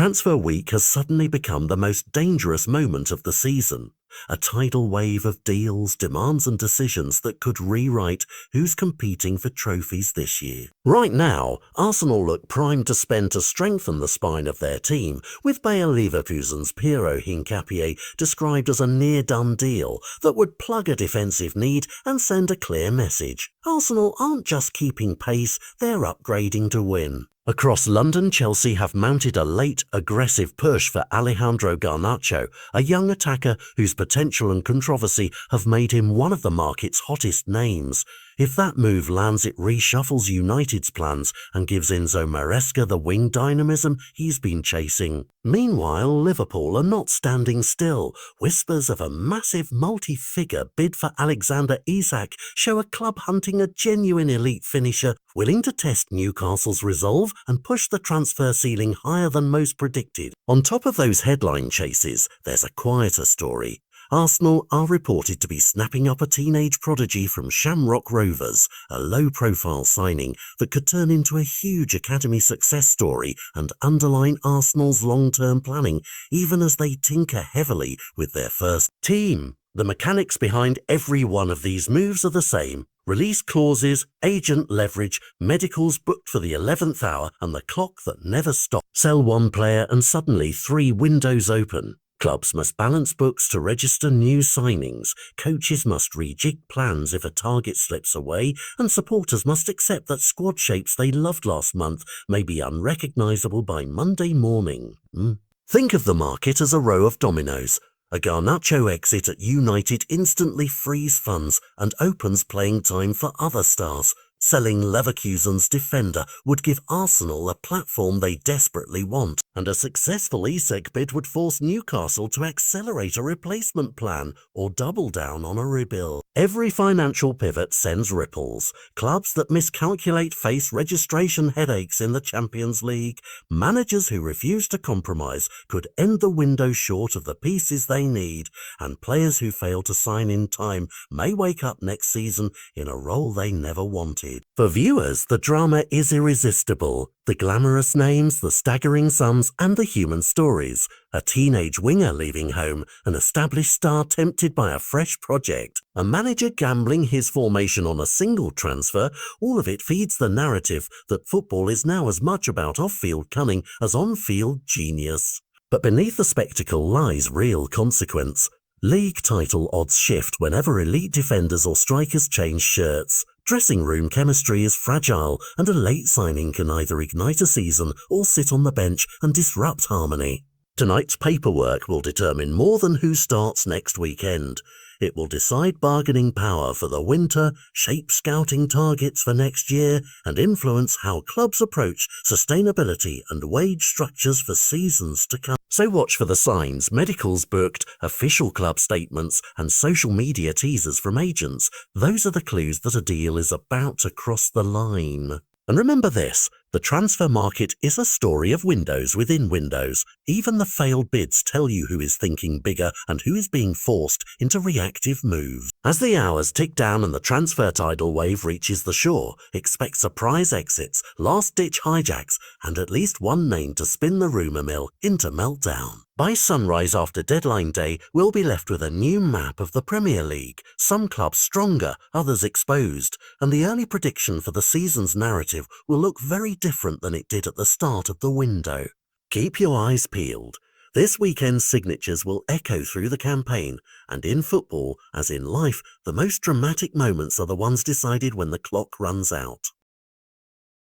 Transfer week has suddenly become the most dangerous moment of the season. A tidal wave of deals, demands and decisions that could rewrite who's competing for trophies this year. Right now, Arsenal look primed to spend to strengthen the spine of their team, with Bayer Leverkusen's Nab Hincapié described as a near-done deal that would plug a defensive need and send a clear message. Arsenal aren't just keeping pace, they're upgrading to win. Across London, Chelsea have mounted a late, aggressive push for Alejandro Garnacho, a young attacker whose potential and controversy have made him one of the market's hottest names. If that move lands, it reshuffles United's plans and gives Enzo Maresca the wing dynamism he's been chasing. Meanwhile, Liverpool are not standing still. Whispers of a massive multi-figure bid for Alexander Isak show a club hunting a genuine elite finisher, willing to test Newcastle's resolve and push the transfer ceiling higher than most predicted. On top of those headline chases, there's a quieter story. Arsenal are reported to be snapping up a teenage prodigy from Shamrock Rovers, a low-profile signing that could turn into a huge academy success story and underline Arsenal's long-term planning, even as they tinker heavily with their first team. The mechanics behind every one of these moves are the same. Release clauses, agent leverage, medicals booked for the 11th hour, and the clock that never stops. Sell one player and suddenly 3 windows open. Clubs must balance books to register new signings, coaches must rejig plans if a target slips away, and supporters must accept that squad shapes they loved last month may be unrecognisable by Monday morning. Think of the market as a row of dominoes. A Garnacho exit at United instantly frees funds and opens playing time for other stars. Selling Leverkusen's defender would give Arsenal a platform they desperately want, and a successful Isak bid would force Newcastle to accelerate a replacement plan or double down on a rebuild. Every financial pivot sends ripples. Clubs that miscalculate face registration headaches in the Champions League. Managers who refuse to compromise could end the window short of the pieces they need, and players who fail to sign in time may wake up next season in a role they never wanted. For viewers, the drama is irresistible. The glamorous names, the staggering sums, and the human stories. A teenage winger leaving home, an established star tempted by a fresh project, a manager gambling his formation on a single transfer, all of it feeds the narrative that football is now as much about off-field cunning as on-field genius. But beneath the spectacle lies real consequence. League title odds shift whenever elite defenders or strikers change shirts. Dressing room chemistry is fragile, and a late signing can either ignite a season or sit on the bench and disrupt harmony. Tonight's paperwork will determine more than who starts next weekend. It will decide bargaining power for the winter, shape scouting targets for next year, and influence how clubs approach sustainability and wage structures for seasons to come. So watch for the signs, medicals booked, official club statements, and social media teasers from agents. Those are the clues that a deal is about to cross the line. And remember this, the transfer market is a story of windows within windows. Even the failed bids tell you who is thinking bigger and who is being forced into reactive moves. As the hours tick down and the transfer tidal wave reaches the shore, expect surprise exits, last-ditch hijacks, and at least one name to spin the rumour mill into meltdown. By sunrise after deadline day, we'll be left with a new map of the Premier League, some clubs stronger, others exposed, and the early prediction for the season's narrative will look very different than it did at the start of the window. Keep your eyes peeled. This weekend's signatures will echo through the campaign, and in football, as in life, the most dramatic moments are the ones decided when the clock runs out.